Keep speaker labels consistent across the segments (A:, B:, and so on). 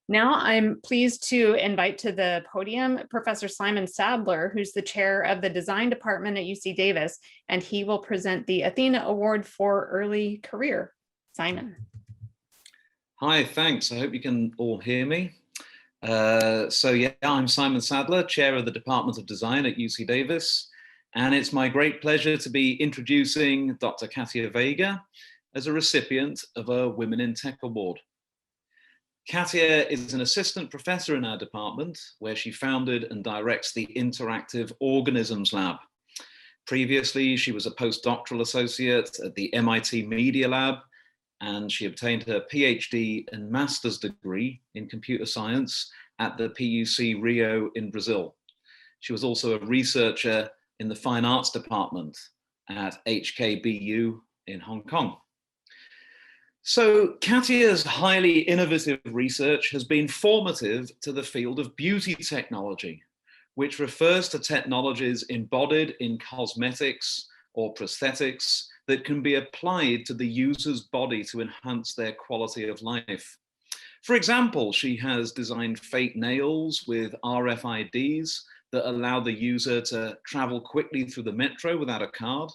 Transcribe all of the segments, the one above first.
A: Now I'm pleased to invite to the podium Professor Simon Sadler, who's the chair of the design department at UC Davis, and he will present the Athena Award for Early Career. Simon.
B: Hi, thanks. I hope you can all hear me. I'm Simon Sadler, chair of the Department of Design at UC Davis, and it's my great pleasure to be introducing Dr. Katia Vega as a recipient of a Women in Tech Award. Katia is an assistant professor in our department, where she founded and directs the Interactive Organisms Lab. Previously, she was a postdoctoral associate at the MIT Media Lab, and she obtained her PhD and master's degree in computer science at the PUC Rio in Brazil. She was also a researcher in the Fine Arts Department at HKBU in Hong Kong. So Katia's highly innovative research has been formative to the field of beauty technology, which refers to technologies embodied in cosmetics or prosthetics that can be applied to the user's body to enhance their quality of life. For example, she has designed fake nails with RFIDs that allow the user to travel quickly through the metro without a card,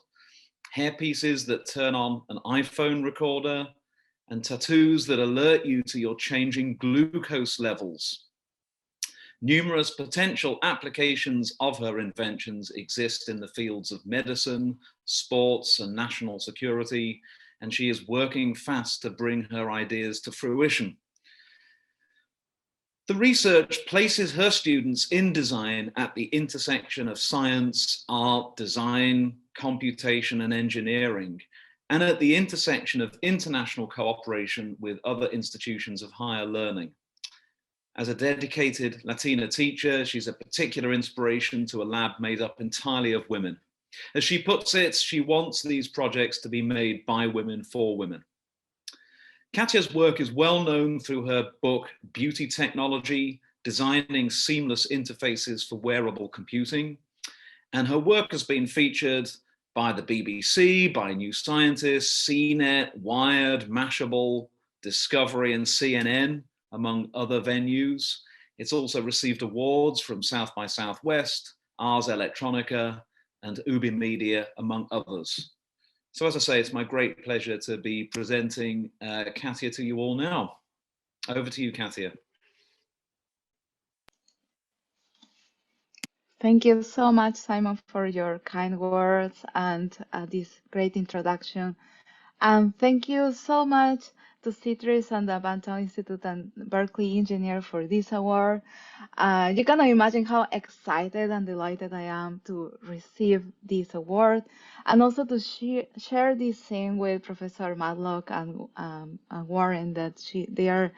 B: hairpieces that turn on an iPhone recorder, and tattoos that alert you to your changing glucose levels. Numerous potential applications of her inventions exist in the fields of medicine, sports, and national security, and she is working fast to bring her ideas to fruition. The research places her students in design at the intersection of science, art, design, computation, and engineering, and at the intersection of international cooperation with other institutions of higher learning. As a dedicated Latina teacher, she's a particular inspiration to a lab made up entirely of women. As she puts it, she wants these projects to be made by women for women. Katia's work is well known through her book, Beauty Technology, Designing Seamless Interfaces for Wearable Computing. And her work has been featured by the BBC, by New Scientist, CNET, Wired, Mashable, Discovery, and CNN, among other venues. It's also received awards from South by Southwest, Ars Electronica, and Ubi Media, among others. So as I say, it's my great pleasure to be presenting Katia to you all now. Over to you, Katia.
C: Thank you so much, Simon, for your kind words and this great introduction. And thank you so much to CITRIS and the Banatao Institute and Berkeley Engineering for this award. You cannot imagine how excited and delighted I am to receive this award, and also to share this thing with Professor Matlock and Warren, that they are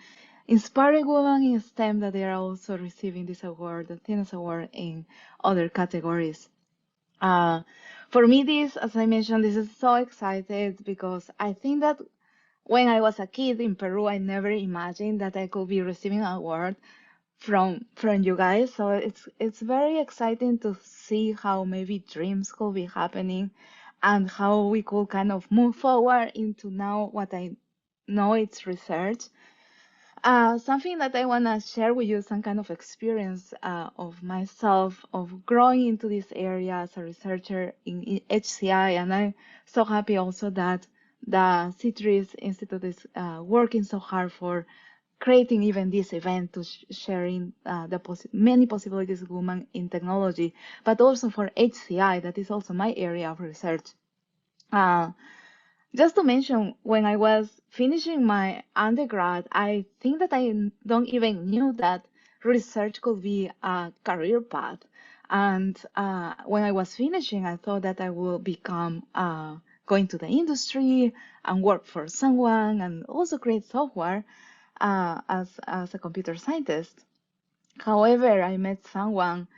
C: inspiring women in STEM, that they are also receiving this award, the Athena Award, in other categories. For me, this, as I mentioned, this is so excited because I think that when I was a kid in Peru, I never imagined that I could be receiving an award from you guys. So it's very exciting to see how maybe dreams could be happening and how we could kind of move forward into now what I know it's research. Something that I want to share with you, some kind of experience of myself, of growing into this area as a researcher in HCI. And I'm so happy also that the CITRIS Institute is working so hard for creating even this event, to sharing the many possibilities of women in technology, but also for HCI, that is also my area of research. Just to mention, when I was finishing my undergrad, I think that I don't even knew that research could be a career path. And when I was finishing, I thought that I will become going to the industry and work for someone and also create software as a computer scientist. However, I met someone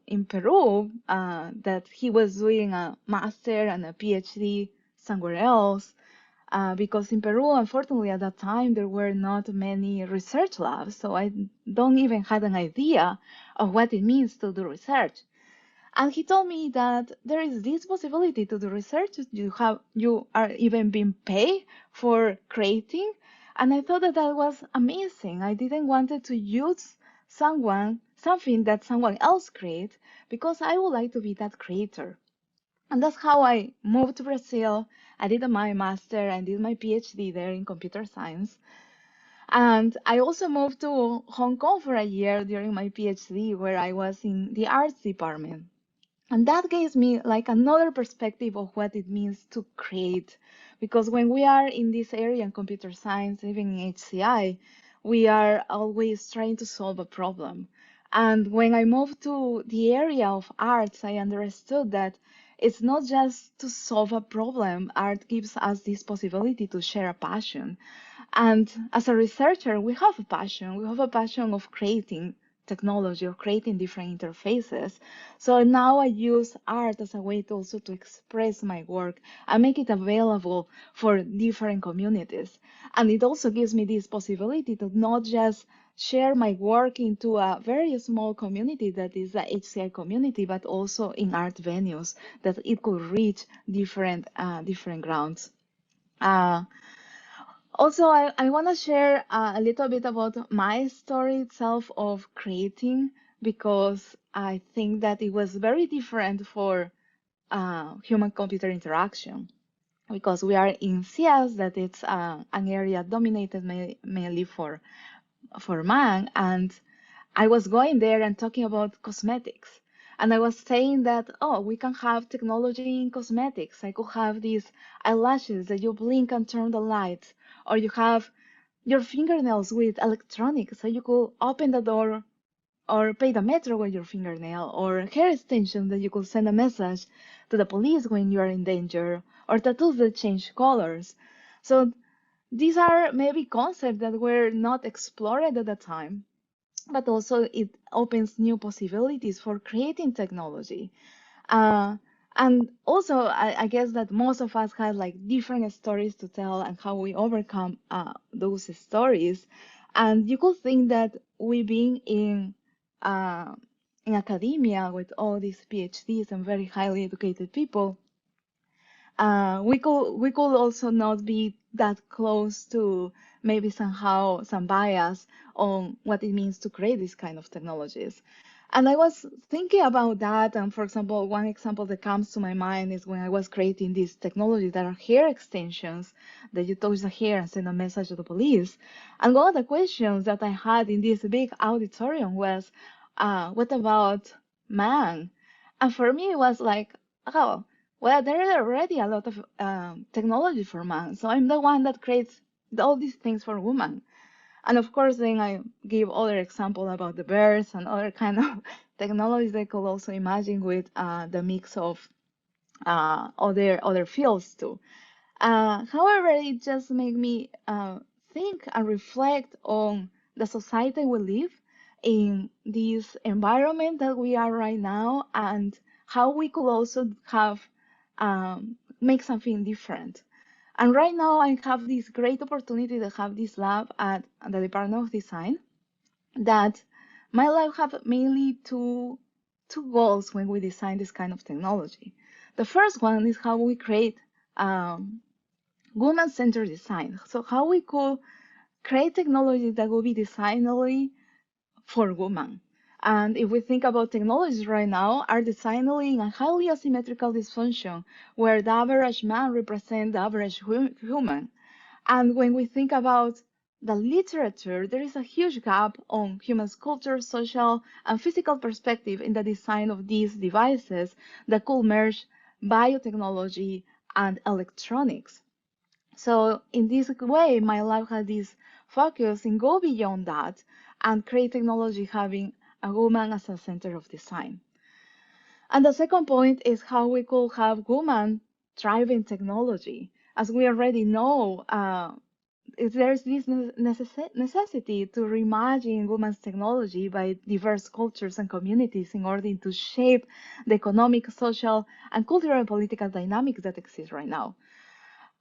C: in Peru that he was doing a master and a PhD somewhere else, because in Peru, unfortunately, at that time, there were not many research labs, so I don't even have an idea of what it means to do research. And he told me that there is this possibility to do research. You are even being paid for creating And I thought that that was amazing. I didn't want to use something that someone else create, because I would like to be that creator. And that's how I moved to Brazil. I did my master and did my PhD there in computer science. And I also moved to Hong Kong for a year during my PhD, where I was in the arts department. And that gives me like another perspective of what it means to create. Because when we are in this area in computer science, even in HCI, we are always trying to solve a problem. And when I moved to the area of arts, I understood that it's not just to solve a problem. Art gives us this possibility to share a passion. And as a researcher, we have a passion. We have a passion of creating technology, of creating different interfaces. So now I use art as a way to also to express my work and make it available for different communities. And it also gives me this possibility to not just share my work into a very small community that is the HCI community, but also in art venues that it could reach different grounds. Uh, Also, I want to share a little bit about my story itself of creating, because I think that it was very different for human-computer interaction, because we are in CS, that it's an area dominated mainly for man, and I was going there and talking about cosmetics. And I was saying that, oh, we can have technology in cosmetics. I could have these eyelashes that you blink and turn the lights, or you have your fingernails with electronics, so you could open the door or pay the metro with your fingernail, or hair extensions that you could send a message to the police when you are in danger, or tattoos that change colors. So these are maybe concepts that were not explored at the time, but also it opens new possibilities for creating technology. Uh, and also, I guess that most of us have like different stories to tell and how we overcome those stories. And you could think that we being in academia with all these PhDs and very highly educated people, we could also not be that close to maybe somehow some bias on what it means to create these kind of technologies. And I was thinking about that, and for example, one example that comes to my mind is when I was creating these technologies that are hair extensions, that you touch the hair and send a message to the police. And one of the questions that I had in this big auditorium was, what about man? And for me, it was like, oh, well, there are already a lot of technology for man, so I'm the one that creates all these things for women. And of course, then I give other example about the birds and other kind of technologies they could also imagine with the mix of other fields too. However, it just made me think and reflect on the society we live in, this environment that we are right now, and how we could also have make something different. And right now, I have this great opportunity to have this lab at the Department of Design. That my lab have mainly two goals when we design this kind of technology. The first one is how we create woman-centered design. So how we could create technology that will be designed only for women. And if we think about technologies right now, are designed only in a highly asymmetrical dysfunction, where the average man represents the average human. And when we think about the literature, there is a huge gap on human culture, social, and physical perspective in the design of these devices that could merge biotechnology and electronics. So in this way, my lab has this focus in go beyond that and create technology having a woman as a center of design. And the second point is how we could have women driving technology. As we already know, there's this necessity to reimagine women's technology by diverse cultures and communities in order to shape the economic, social, and cultural and political dynamics that exist right now.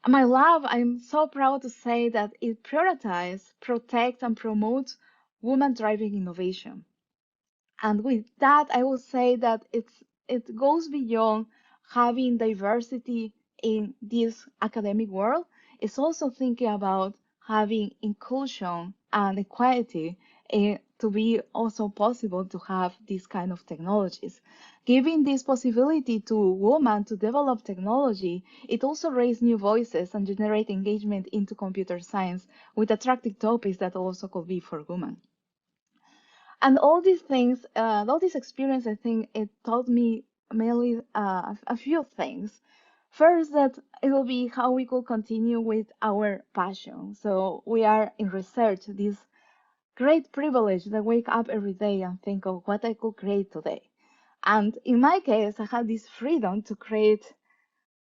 C: My lab, I'm so proud to say that it prioritizes, protects, and promotes women driving innovation. And with that, I will say that it goes beyond having diversity in this academic world. It's also thinking about having inclusion and equality to be also possible to have these kind of technologies. Giving this possibility to women to develop technology, it also raised new voices and generate engagement into computer science with attractive topics that also could be for women. And all these things, all this experience, I think it taught me mainly a few things. First, that it will be how we could continue with our passion. So we are in research, this great privilege that wake up every day and think of what I could create today. And in my case, I had this freedom to create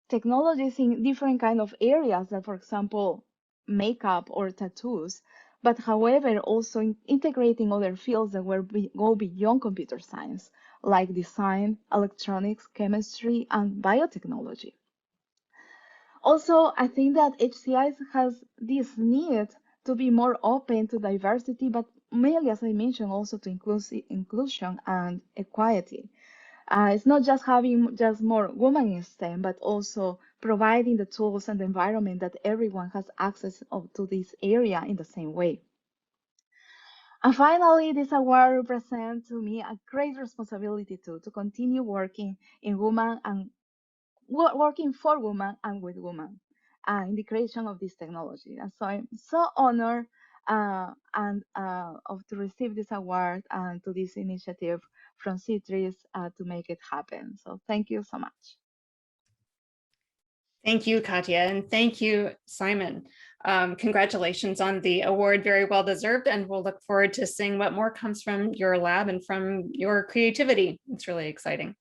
C: technologies in different kind of areas, like for example, makeup or tattoos, but however, also integrating other fields that go beyond computer science, like design, electronics, chemistry, and biotechnology. Also, I think that HCI has this need to be more open to diversity, but mainly, as I mentioned, also to inclusion and equality. It's not just having just more women in STEM, but also providing the tools and the environment that everyone has access to this area in the same way. And finally, this award represents to me a great responsibility to continue working in women and working for women and with women in the creation of this technology. And so I'm so honored to receive this award and to this initiative from CITRIS to make it happen. So thank you so much.
A: Thank you, Katia, and thank you, Simon. Congratulations on the award, very well deserved, and we'll look forward to seeing what more comes from your lab and from your creativity. It's really exciting.